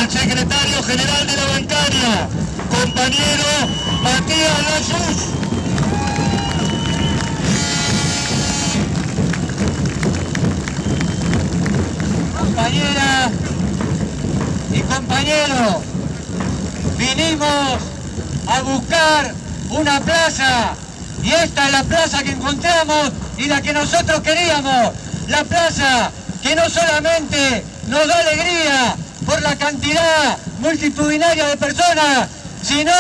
al secretario general de la bancaria, compañero Matías Lassus. Compañeras y compañeros, vinimos a buscar una plaza y esta es la plaza que encontramos y la que nosotros queríamos, la plaza que no solamente nos da alegría por la cantidad multitudinaria de personas, sino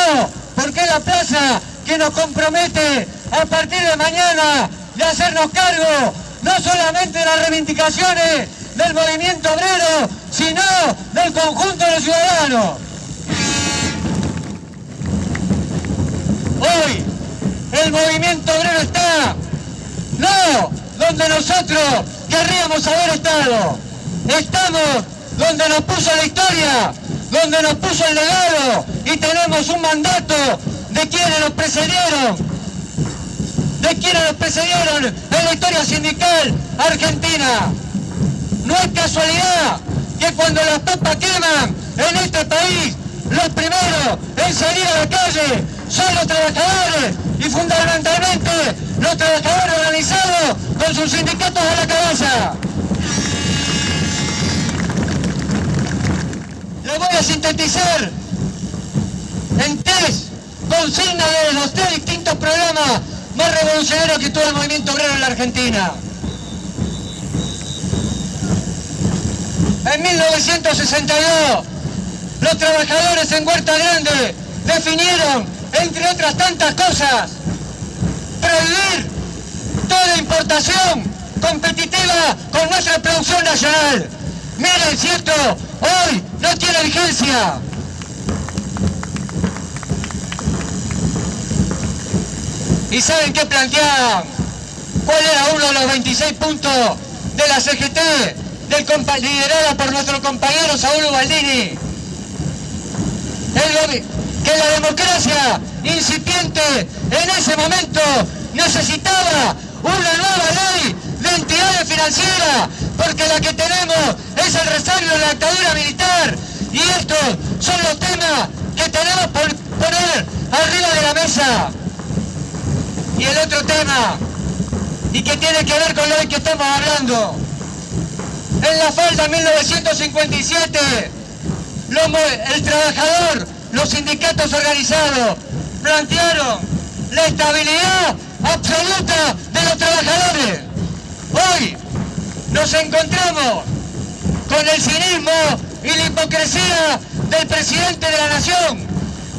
porque es la plaza que nos compromete a partir de mañana de hacernos cargo no solamente de las reivindicaciones del movimiento obrero, sino del conjunto de los ciudadanos. Hoy el movimiento obrero está, no donde nosotros querríamos haber estado, estamos donde nos puso la historia, donde nos puso el legado y tenemos un mandato de quienes nos precedieron, en la historia sindical argentina. No es casualidad que cuando las papas queman en este país, los primeros en salir a la calle son los trabajadores y fundamentalmente los trabajadores organizados con sus sindicatos a la cabeza. Lo voy a sintetizar en tres consignas de los tres distintos programas más revolucionarios que tuvo el movimiento obrero en la Argentina. En 1962, los trabajadores en Huerta Grande definieron, entre otras tantas cosas, prohibir toda importación competitiva con nuestra producción nacional. Miren, si esto hoy no tiene vigencia. ¿Y saben qué planteaban? ¿Cuál era uno de los 26 puntos de la CGT? Liderada por nuestro compañero Saúl Ubaldini, que la democracia incipiente en ese momento necesitaba una nueva ley de entidades financieras, porque la que tenemos es el resabio de la dictadura militar, y estos son los temas que tenemos por poner arriba de la mesa. Y el otro tema, y que tiene que ver con lo que estamos hablando, en la falda 1957, el trabajador, los sindicatos organizados, plantearon la estabilidad absoluta de los trabajadores. Hoy nos encontramos con el cinismo y la hipocresía del presidente de la Nación,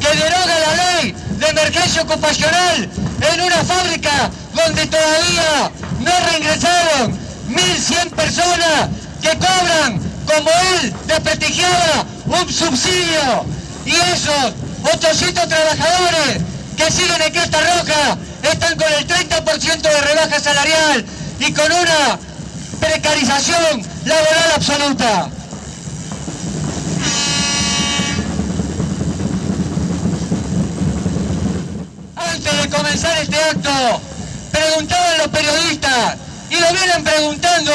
que deroga la ley de emergencia ocupacional en una fábrica donde todavía no reingresaron 1.100 personas que cobran, como él desprestigiaba, un subsidio. Y esos 800 trabajadores que siguen en Cresta Roja están con el 30% de rebaja salarial y con una precarización laboral absoluta. Antes de comenzar este acto, preguntaban los periodistas, y lo vienen preguntando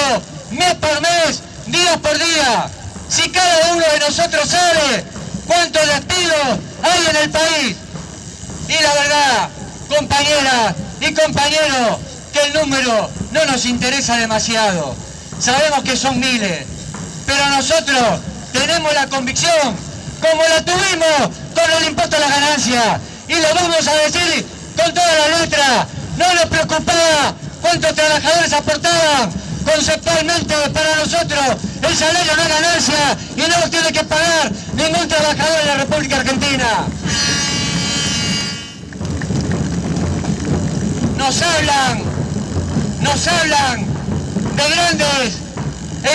mes por mes, día por día, si cada uno de nosotros sabe cuántos despidos hay en el país. Y la verdad, compañeras y compañeros, que el número no nos interesa demasiado. Sabemos que son miles, pero nosotros tenemos la convicción, como la tuvimos con el impuesto a las ganancias, y lo vamos a decir con toda la letra. No nos preocupaba cuántos trabajadores aportaban. Conceptualmente para nosotros el salario no es ganancia y no lo tiene que pagar ningún trabajador en la República Argentina. Nos hablan de grandes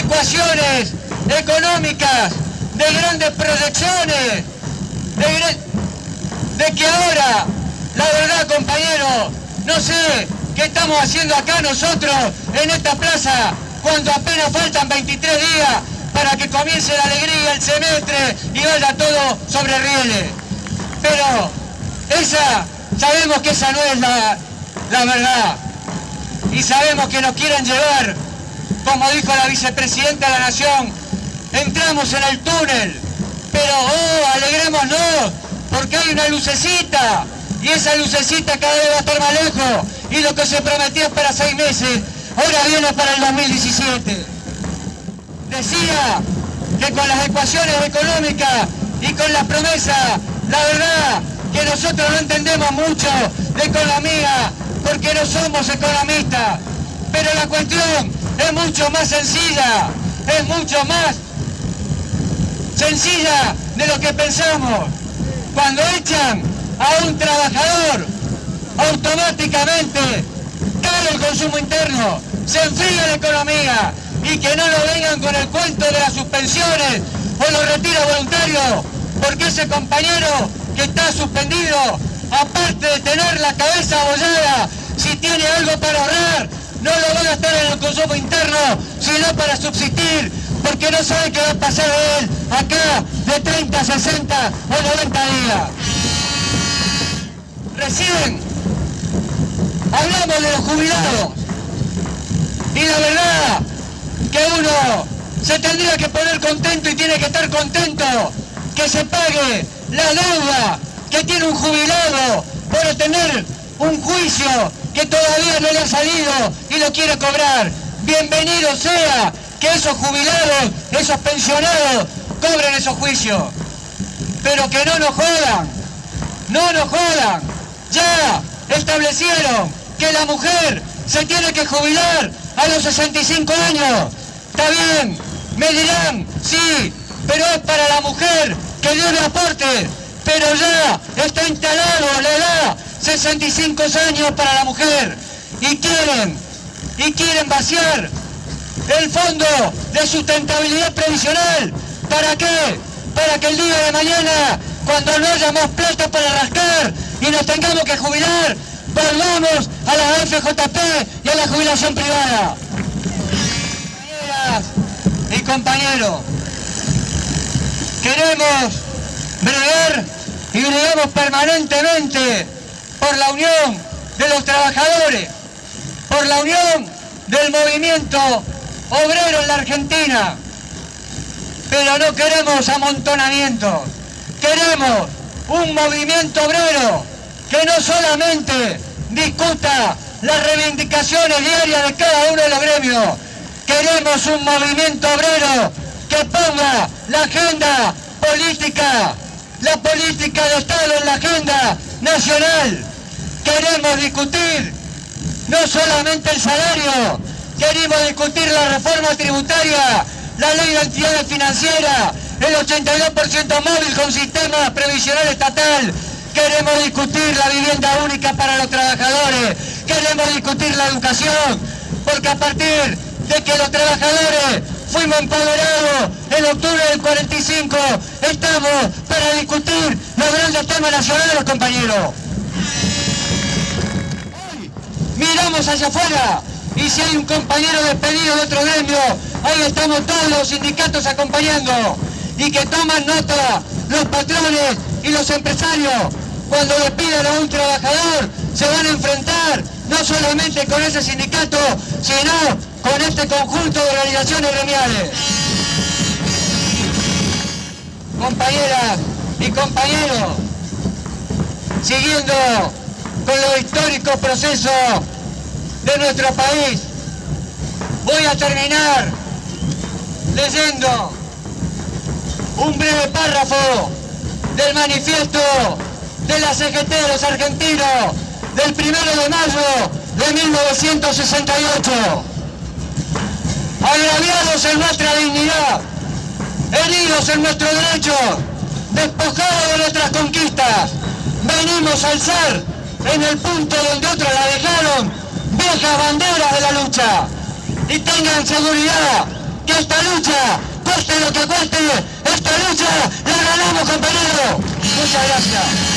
ecuaciones económicas, de grandes proyecciones, de que ahora, la verdad, compañeros, no sé qué estamos haciendo acá nosotros en esta plaza cuando apenas faltan 23 días para que comience la alegría, el semestre y vaya todo sobre rieles. Pero sabemos que esa no es la verdad. Y sabemos que nos quieren llevar, como dijo la vicepresidenta de la Nación, entramos en el túnel Pero alegrémonos, porque hay una lucecita, y esa lucecita cada vez va a estar más lejos, y lo que se prometió es para 6 meses, ahora viene para el 2017. Decía que con las ecuaciones económicas y con las promesas, la verdad que nosotros no entendemos mucho de economía, porque no somos economistas, pero la cuestión es mucho más sencilla, es mucho más sencilla de lo que pensamos. Cuando echan a un trabajador, automáticamente cae el consumo interno, se enfría la economía, y que no nos vengan con el cuento de las suspensiones o los retiros voluntarios, porque ese compañero que está suspendido, aparte de tener la cabeza abollada, si tiene algo para ahorrar, no lo va a gastar en el consumo interno, sino para subsistir, porque no sabe qué va a pasar de él acá de 30, 60 o 90 días. Recién hablamos de los jubilados, y la verdad que uno se tendría que poner contento y tiene que estar contento que se pague la deuda que tiene un jubilado por tener un juicio que todavía no le ha salido y lo quiere cobrar. Bienvenido sea que esos jubilados, esos pensionados, cobren esos juicios. Pero que no nos jodan, no nos jodan. Ya establecieron que la mujer se tiene que jubilar a los 65 años. Está bien, me dirán, sí, pero es para la mujer que dio el aporte, pero ya está instalado la edad, 65 años para la mujer, y quieren vaciar el fondo de sustentabilidad previsional. ¿Para qué? Para que el día de mañana, cuando no haya más plata para rascar y nos tengamos que jubilar, volvamos a la FJP y a la jubilación privada. Compañeras y compañeros, queremos bregar y bregamos permanentemente por la unión de los trabajadores, por la unión del movimiento obrero en la Argentina, pero no queremos amontonamientos, queremos un movimiento obrero que no solamente discuta las reivindicaciones diarias de cada uno de los gremios, queremos un movimiento obrero que ponga la agenda política, la política de Estado en la agenda nacional. Queremos discutir no solamente el salario, queremos discutir la reforma tributaria, la ley de entidades financieras, el 82% móvil con sistema previsional estatal. Queremos discutir la vivienda única para los trabajadores, queremos discutir la educación, porque a partir de que los trabajadores fuimos empoderados en octubre del 45, estamos para discutir los grandes temas nacionales, compañeros. Hoy miramos hacia afuera, y si hay un compañero despedido de otro gremio, ahí estamos todos los sindicatos acompañando, y que toman nota los patrones y los empresarios. Cuando despidan a un trabajador, se van a enfrentar no solamente con ese sindicato, sino con este conjunto de organizaciones gremiales. Compañeras y compañeros, siguiendo con los históricos procesos de nuestro país, voy a terminar leyendo un breve párrafo del manifiesto de la CGT de los argentinos del 1 de mayo de 1968. Agraviados en nuestra dignidad, heridos en nuestros derechos, despojados de nuestras conquistas, venimos a alzar en el punto donde otros la dejaron viejas banderas de la lucha. Y tengan seguridad que esta lucha, cueste lo que cueste, esta lucha la ganamos, compañeros. Muchas gracias.